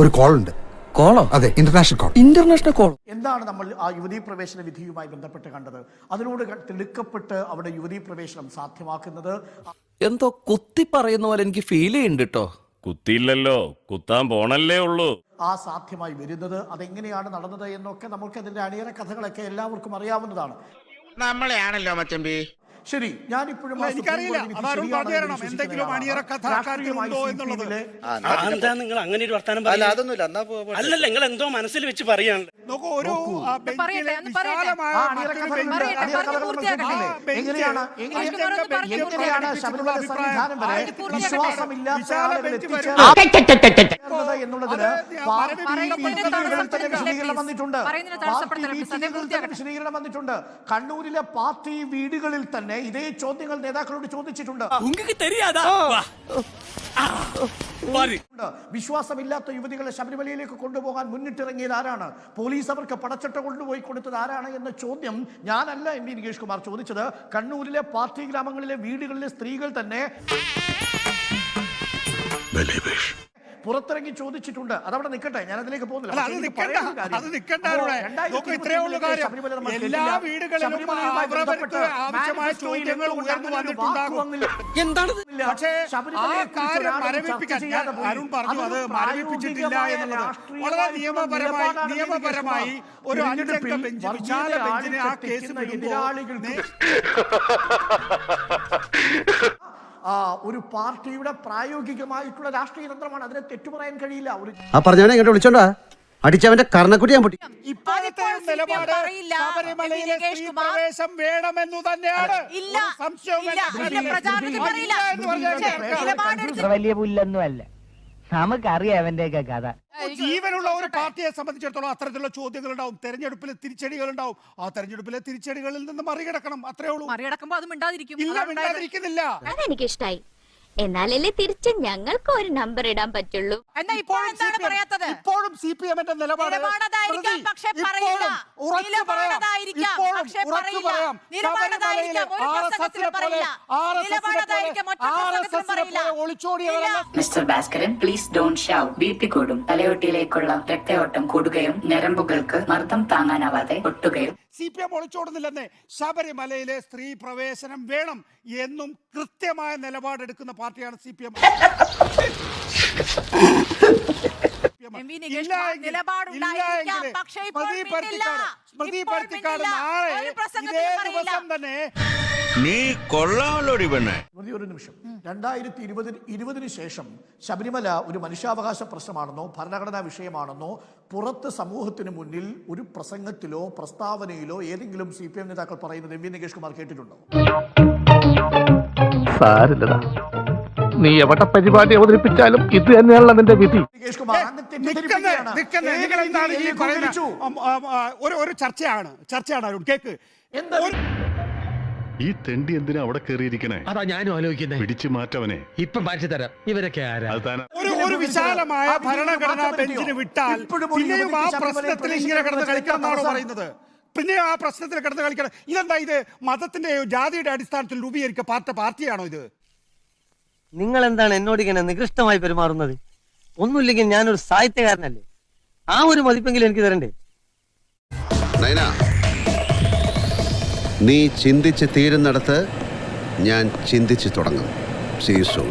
ഒരു കോൾ ഉണ്ട്. കോളോ? അതെ, ഇന്റർനാഷണൽ കോൾ. International call. എന്താണ് നമ്മൾ ആ യുവതീ പ്രവേശന വിധിയുമായി ബന്ധപ്പെട്ട് കണ്ടത്? അതിനോട് തിടുക്കപ്പെട്ട് അവിടെ യുവതീ പ്രവേശനം സാധ്യമാക്കുന്നത് എന്തോ കുത്തി പറയുന്ന പോലെ എനിക്ക് ഫീൽ ചെയ്യുന്നുണ്ട് കേട്ടോ. കുത്തിയില്ലല്ലോ, കുത്താൻ പോണല്ലേ ഉള്ളൂ. ആ സാധ്യമായി വരുന്നത് അതെങ്ങനെയാണ് നടന്നത് എന്നൊക്കെ നമുക്ക് അതിന്റെ അണിയറ കഥകളൊക്കെ എല്ലാവർക്കും അറിയാവുന്നതാണ്. നമ്മളെയാണല്ലോ മച്ചമ്പി. ശരി, ഞാനിപ്പോഴും എന്തെങ്കിലും അണിയറ കഥ ഉണ്ടോ എന്നുള്ളത് നിങ്ങൾ അങ്ങനെ ഒരു വർത്താനം അല്ലല്ല, നിങ്ങൾ എന്തോ മനസ്സിൽ വെച്ച് പറയാണ്. നോക്കൂ, ഒരു വന്നിട്ടുണ്ട്. കണ്ണൂരിലെ പാർട്ടി വീടുകളിൽ തന്നെ ഇതേ ചോദ്യങ്ങൾ നേതാക്കളോട് ചോദിച്ചിട്ടുണ്ട്. വിശ്വാസമില്ലാത്ത യുവതികളെ ശബരിമലയിലേക്ക് കൊണ്ടുപോകാൻ മുന്നിട്ടിറങ്ങിയത് ആരാണ്? പോലീസ് അവർക്ക് പടച്ചട്ട കൊണ്ടുപോയി കൊടുത്തത് ആരാണ് എന്ന ചോദ്യം ഞാനല്ല എം വി നികേഷ് കുമാർ ചോദിച്ചത്. കണ്ണൂരിലെ പാർട്ടി ഗ്രാമങ്ങളിലെ വീടുകളിലെ സ്ത്രീകൾ തന്നെ പുറത്തിറങ്ങി ചോദിച്ചിട്ടുണ്ട്. അതവിടെ നിൽക്കട്ടെ, ഞാൻ അതിലേക്ക് പോകുന്നില്ല. എല്ലാ വീടുകളിലും ആവശ്യമായ ചോദ്യങ്ങൾ ഉയർന്നു വന്നിട്ടുണ്ടാകും. പക്ഷേ അരുൺ പറഞ്ഞു അത് മരവിപ്പിച്ചിട്ടില്ല എന്നുള്ളത്. വളരെ നിയമപരമായി ഒരു 5 അംഗ ബെഞ്ച്, വിശാല ബെഞ്ചിനെ ആ കേസ് ഒരു പാർട്ടിയുടെ പ്രായോഗികമായിട്ടുള്ള രാഷ്ട്രീയ തന്ത്രമാണ്. അതിനെ തെറ്റു പറയാൻ കഴിയില്ല. പറഞ്ഞവനെ ഇങ്ങോട്ട് വിളിച്ചോണ്ടാ അടിച്ചവന്റെ കർണക്കുട്ടി ഞാൻ പൊട്ടി. ഇപ്പോഴത്തെ നിലപാട് ശബരിമലയിലെ സ്ത്രീ പ്രവേശം വേണമെന്നു തന്നെയാണ്. വലിയ പുല്ലൊന്നും അല്ല, നമുക്കറിയാം അവന്റെയൊക്കെ കഥ. ജീവനുള്ള ഒരു പാർട്ടിയെ സംബന്ധിച്ചിടത്തോളം അത്തരത്തിലുള്ള ചോദ്യങ്ങൾ ഉണ്ടാവും, തെരഞ്ഞെടുപ്പിൽ തിരിച്ചടികൾ ഉണ്ടാവും. ആ തെരഞ്ഞെടുപ്പിലെ തിരിച്ചടികളിൽ നിന്ന് മറികടക്കണം, അത്രേ ഉള്ളൂ. മറികടക്കുമ്പോൾ അത് മിണ്ടാതിരിക്കുന്നില്ല. അതെനിക്ക് ഇഷ്ടായി. എന്നാലല്ലേ തിരിച്ച് ഞങ്ങൾക്ക് ഒരു നമ്പർ ഇടാൻ പറ്റുള്ളൂ. ഇപ്പോഴും CPM-ന്റെ നിലപാട് mister Bhaskaran, please don't shout. BP കൂടും. തലയോട്ടിയിലേക്കുള്ള രക്തയോട്ടം കൂടുകയും ഞരമ്പുകൾക്ക് മർദ്ദം താങ്ങാനാവാതെ ഒട്ടുകയും. CPM ഒളിച്ചോടുന്നില്ലെന്നേ. ശബരിമലയിലെ സ്ത്രീ പ്രവേശനം വേണം എന്നും കൃത്യമായ നിലപാടെടുക്കുന്ന പാർട്ടിയാണ് CPM. നീ കൊള്ളാമല്ലോടി പെണ്ണെ. ഒരു നിമിഷം, 2020 ശേഷം ശബരിമല ഒരു മനുഷ്യാവകാശ പ്രശ്നമാണെന്നോ ഭരണഘടനാ വിഷയമാണെന്നോ പുറത്ത് സമൂഹത്തിന് മുന്നിൽ ഒരു പ്രസംഗത്തിലോ പ്രസ്താവനയിലോ ഏതെങ്കിലും CPM നേതാക്കൾ പറയുന്നത് എം വി നികേഷ് കുമാർ കേട്ടിട്ടുണ്ടോ? സാരില്ലടാ, നീ എവിടെ പരിപാടി അവതരിപ്പിച്ചാലും ഇത് തന്നെയാണല്ലോ നിന്റെ വിധി. നികേഷ് കുമാർ ഒരു ചർച്ചയാണ് അരുൺ. കേക്ക്, ഈ തെണ്ടി എന്തിനാ അവിടെ കയറിയിരിക്കണേ? അതാ ഞാനും ആലോചിക്കുന്നത്. പിടിച്ചു മാറ്റവനെ. ഇപ്പൊ മാറ്റി തരാം. ഇവരൊക്കെ ആരാ? ഒരു വിശാലമായ ഭരണഘടനാ ബെഞ്ചിന് വിട്ടാൽ പിന്നെയും ആ പ്രശ്നത്തിൽ ഇങ്ങനെ കിടന്ന് കളിക്കണമെന്നാണോ പറയുന്നത്? പിന്നെ ആ പ്രശ്നത്തിൽ കിടന്ന് കളിക്കണം. ഇതെന്താ ഇത്? മതത്തിന്റെയോ ജാതിയുടെ അടിസ്ഥാനത്തിൽ രൂപീകരിക്ക പാർട്ടിയാണോ ഇത്? നിങ്ങൾ എന്താണ് എന്നോട് ഇങ്ങനെ നികൃഷ്ടമായി പെരുമാറുന്നത്? ഒന്നുമില്ലെങ്കിൽ ഞാനൊരു സാഹിത്യകാരനല്ലേ, ആ ഒരു മതിപ്പെങ്കിലും എനിക്ക് തരണ്ടേ? നീ ചിന്തിച്ച് തീരുന്നിടത്ത് ഞാൻ ചിന്തിച്ചു തുടങ്ങും. See you soon.